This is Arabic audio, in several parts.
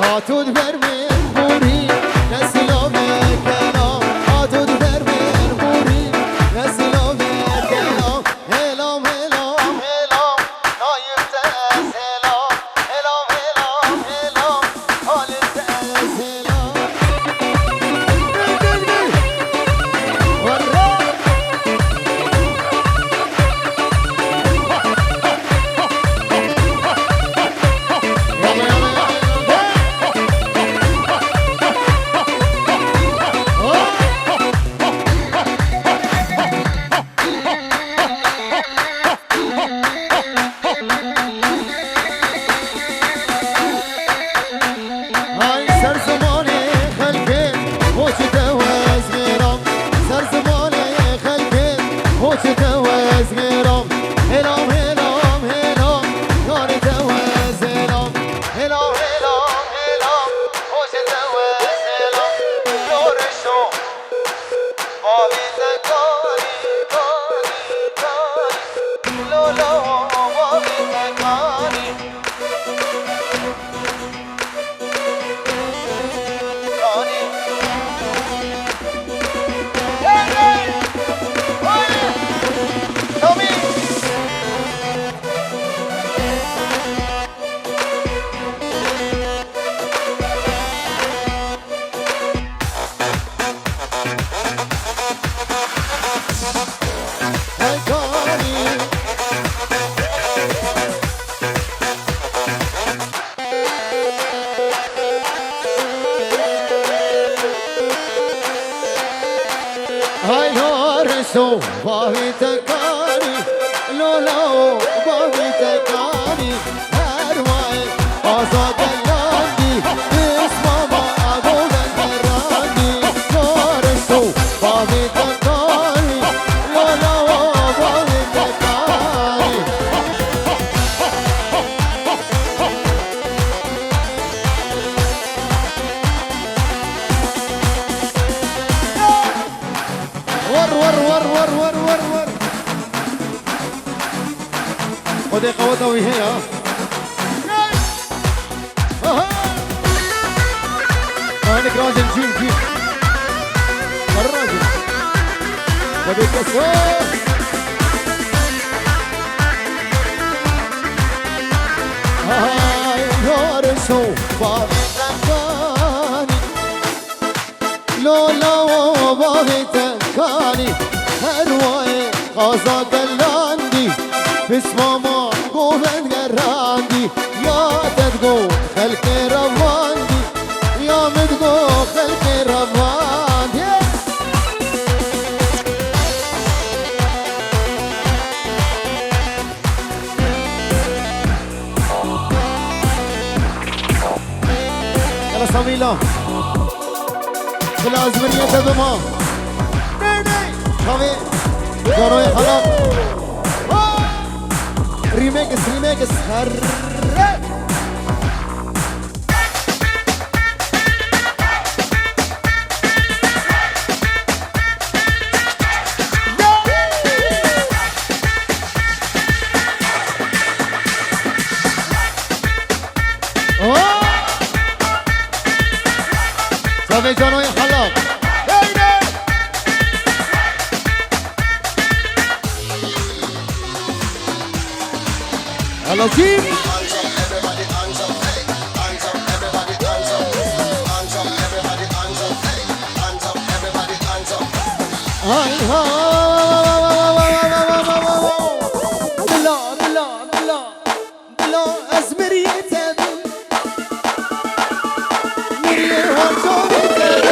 هاتود برمین بوری نسلام کلام هاتود برمین بوری نسلام کلام هلام هلام هلام نایفت از هلام هلام هلام هلام حالت از هلام باهی تکانی لولو باهی تکانی هر وای آزاد لاندی اسم ما آگوگن کراندی نورسو باهی تکانی لولو باهی تکانی ور خذي قوتها وهي هانك راجل جيب الراجل وبيك الصوت هاي نورسو بابي تكاني لولا بابي تكاني هرواي غازا دلاندي بسم ما قومن قراندي يا تدقو خلق رواندي يا مدقو خلق رواندي يلا سميلا بالازمنية تبما شامي جاروي خلاق ريميكس هره صافي جانوي خلاق على جيب هاي بلا أزمريته مريه وجوبته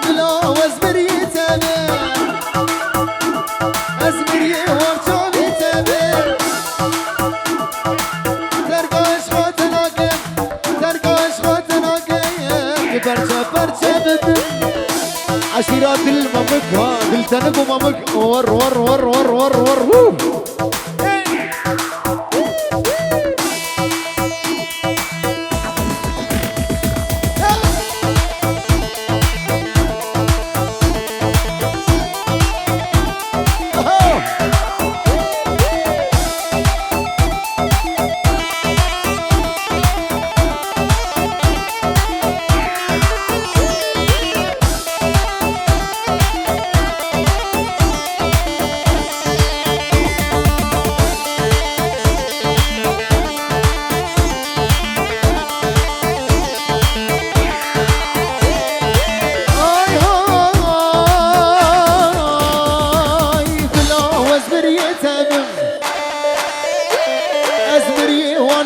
بلا أزمريته أزمريه وجوبته ترقاش برشا بدن عشيرات الممك ها قلتنكو ممك ور ور ور ور ور ور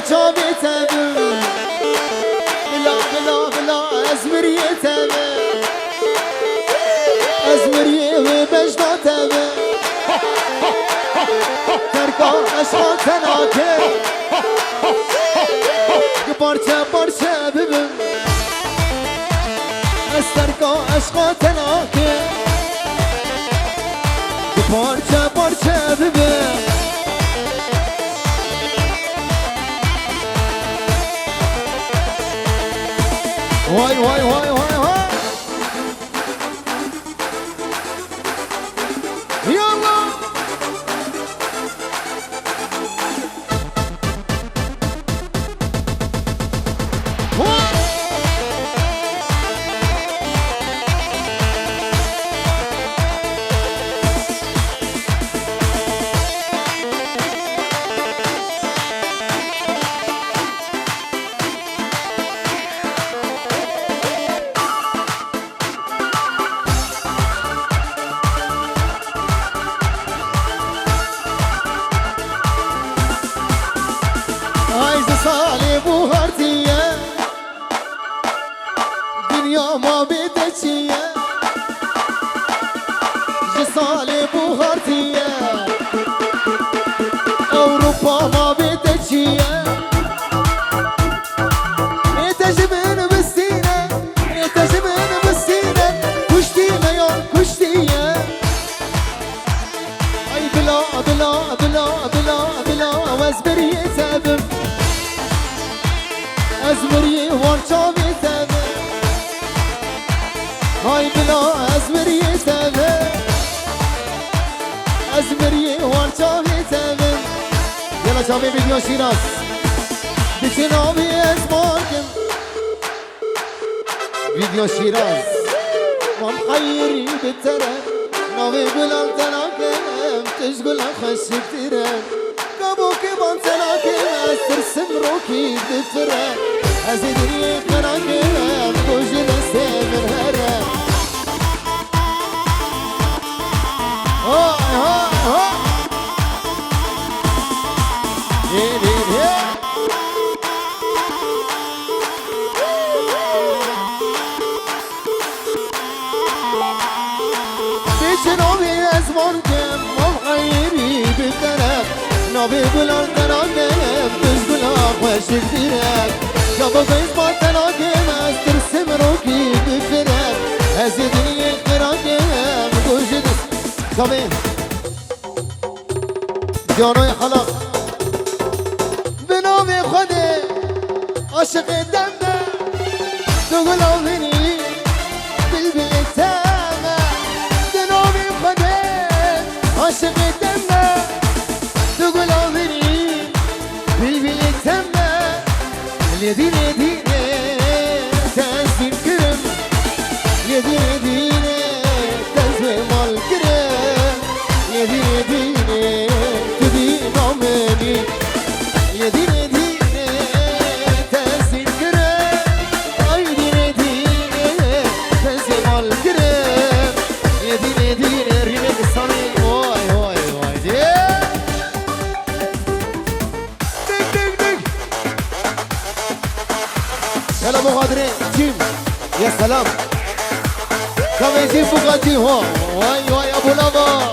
ورجع بيتابع بلا بلا بلا أزمري تابع أزمري وبجنا تابع تركا أشغال تناكي بارچه بارچه ببین استرکا عشقا تناکه بارچه بارچه ببین وای وای وای وای وای یالا شامي فيديو شيراز بتنامي اسماركم فيديو شيراز ومخيري بالترم نامي بلال تناكم تشغل خش كتيرم كابوكي بان تناكم استرسم روكي بالترم ازيدني قناكم بوجي نسيم الهرم هاي هاي هاي بيشنوبي أزمانكم ومغيري بالتراب نوبي بلال تناكم تشغل أخوش كتيرك قبل بيزبط تناكم استرسم روكي بالتراب أزيدني القراكم توجد كمين جانوي خلق بنامي خودي عاشق دمه تقول أوهني بالبل تامه بنامي خودي عاشق دمه تقول أوهني بالبل تامه اليدين يديني تنزل كرم يدين يديني تنزل مال كرم يدين يديني تدين عمني يدين يديني تنزل كرم يدين يديني تنزل مال كرم يدين يديني ريمك الصميم واي واي واي دك دك دك يلا مغادرين جيم يا سلام كم يجيب بغادي هو واي واي ابو لابا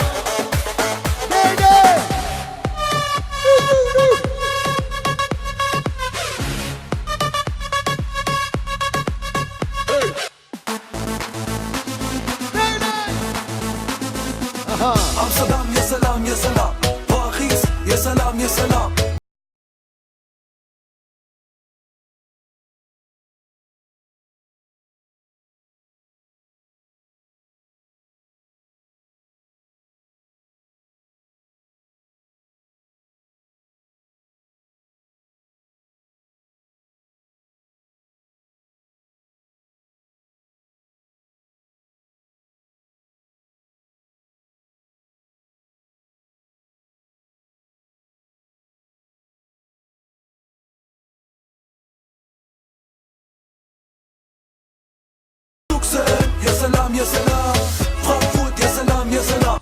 Amsterdam ya salam ya salam Paris ya salam ya salam يا سلام يا سلام فرانكفورت يا سلام يا سلام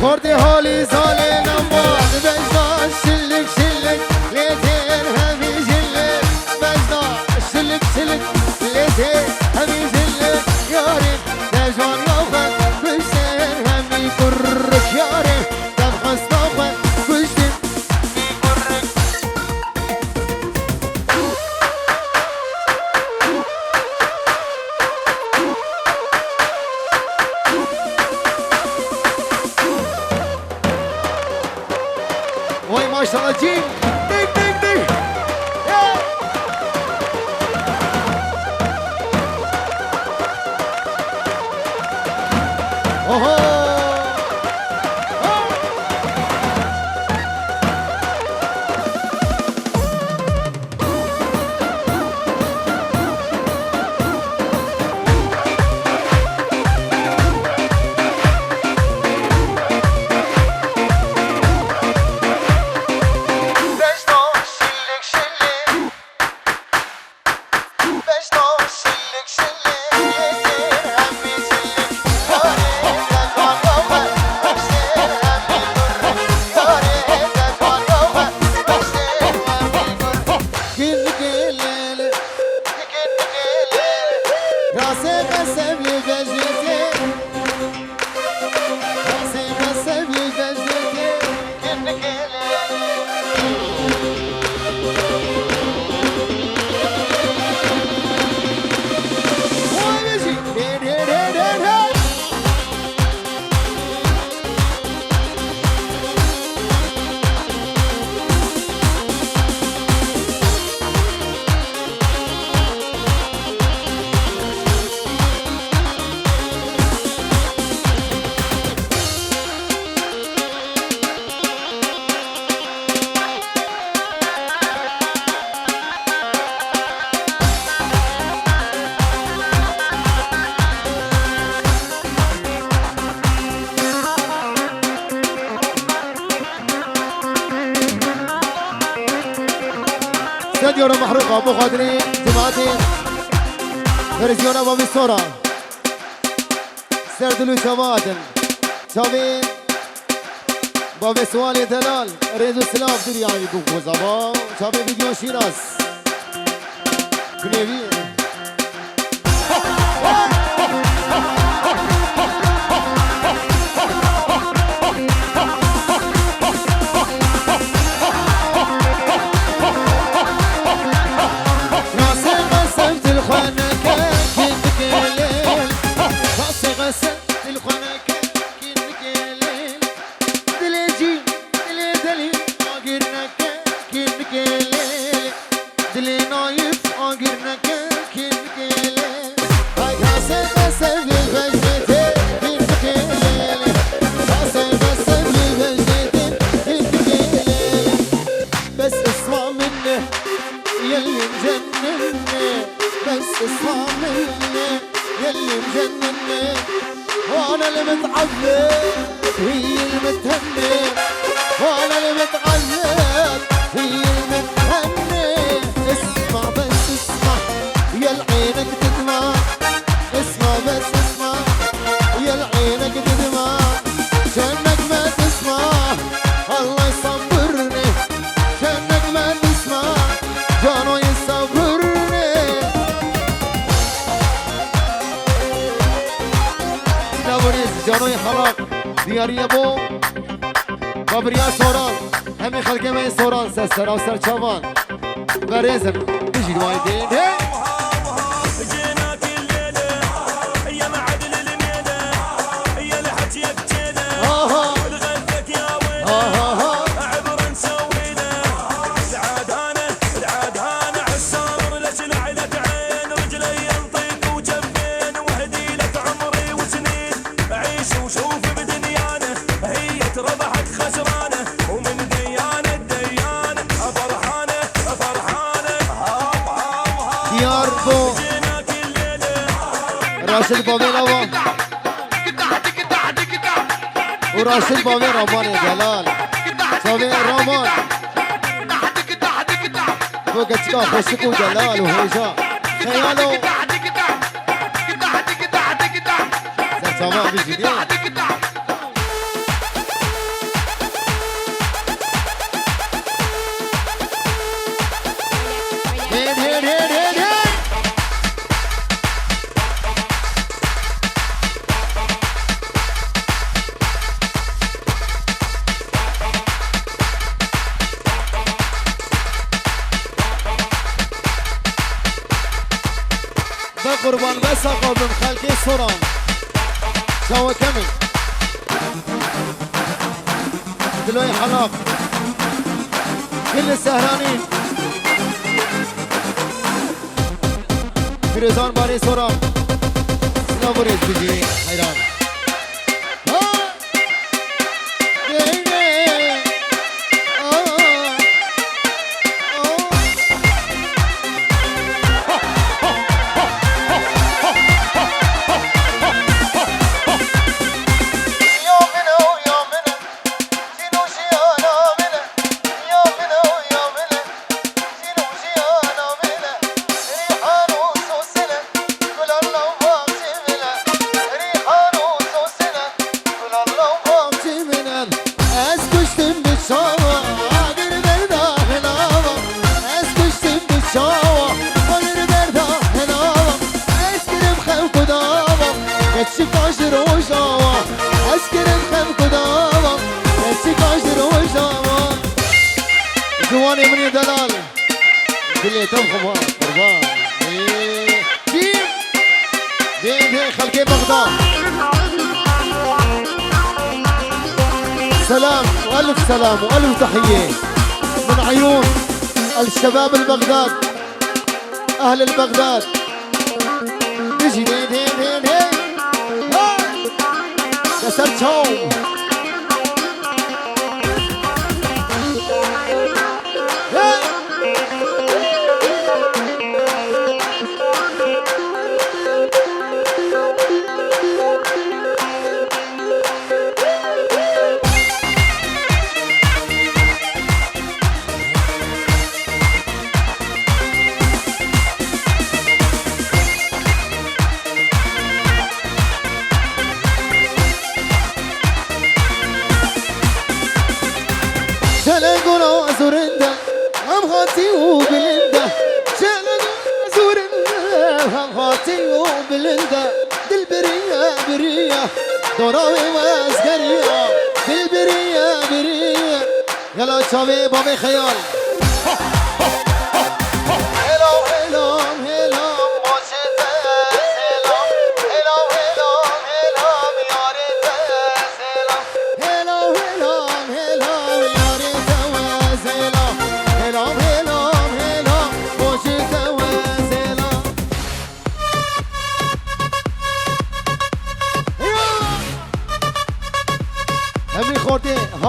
خورتي هولي زالي نمار بجنا شلك شلك ليتين همي جلك بجنا شلك شلك ليتين همي جلك ياري تجوان يوخن كشتين همي كرك ياري تبخص نوخن كشتين همي ما شاء الله جيم ديك ديك ديك اوه استديو محروقة مقادرين جماعتين فرزيونا بابي صورة سردلو شماتن شابين بابي سوالي دلال ريزو سلاف دير يعني بوكو زبا شابين فيديو شيراز كنيفي جانوی خلاق دیاری بو بابریا سوران همین خلقه من سوران سر و سر چوان بریزم بجید وایدین راشد بابي لوا وراشد بابي رمان دلال صابي رمان فوق اتكا خشك ودلال وهيجا خيالو زر تمام بجديد قربان بس اقوى من خلقي صوران سوى كمل دلوي حلاق كل السهرانين فريزان باري صوران سلابوريز بجي حيران جواني مني دلال دلي تمخم قربان كيف بين خلقي بغداد سلام والف سلام والف تحيه من عيون الشباب البغداد اهل البغداد يجي دين دين دين دين كسرت هوم زورندا هم خاطي وبلندا شغل زورندا هم خاطي وبلندا دل برية برية دوراوي واسكرية دل برية برية يلا شابي بابي خيال هلو هلو هلو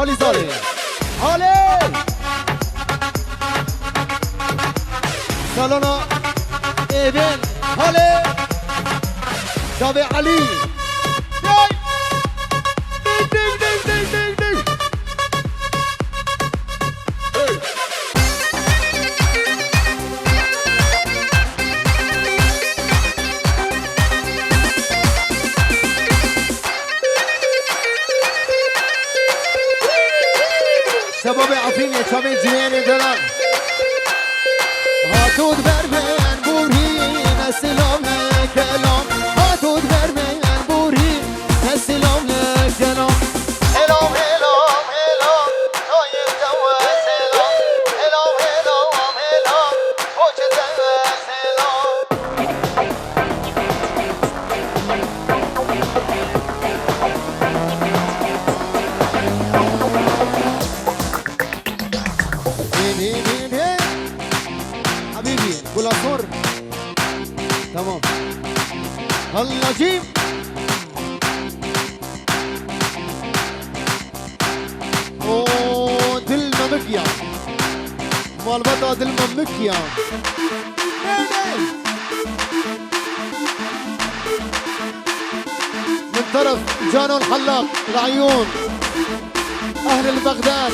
هالي زالي هالي سالونا ايفن هالي شابي علي شباب عفيني شباب جياني دلال هاتود برمين بورهين السلام لكلام هاتود برمين بورهين السلام لكلام هلام هلام هلام طايب دوا سلام هلام هلام هلام وجه دوا سلام حبيبي كلها صور تمام هلا جيب اوه دل ممكيا مال بطا دل ممكيا طرف جانو الحلاق العيون أهل البغداد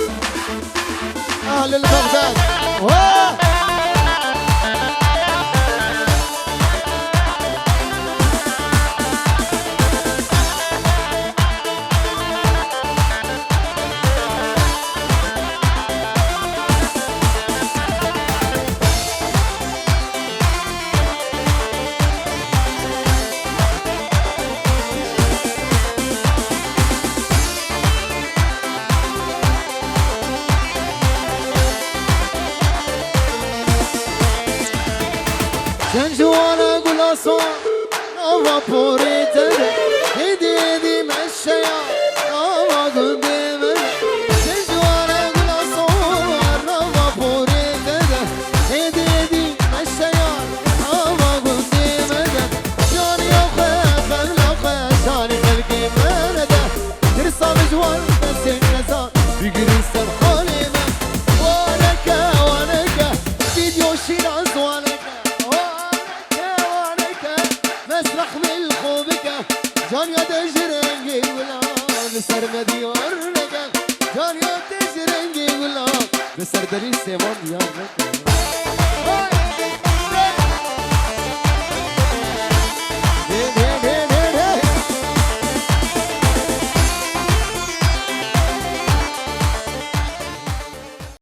أهل البغداد جنجوانا قول أصوات أما بوريتا هدي هدي مشيا أما قديما جنجوانا قول أصوات أما بوريتا هدي هدي مشيا أما قديما جاني أخاف الأخاف جاني خلقي مالدا ترسى بجوان بس النزار بيقري السرحاني وانك فيديو شيراز وانك مسرح بالخوبك جان يا تجرنجي ولا بسر مدي ورنك جان يا تجرنجي ولا بسر دليل سليمان يا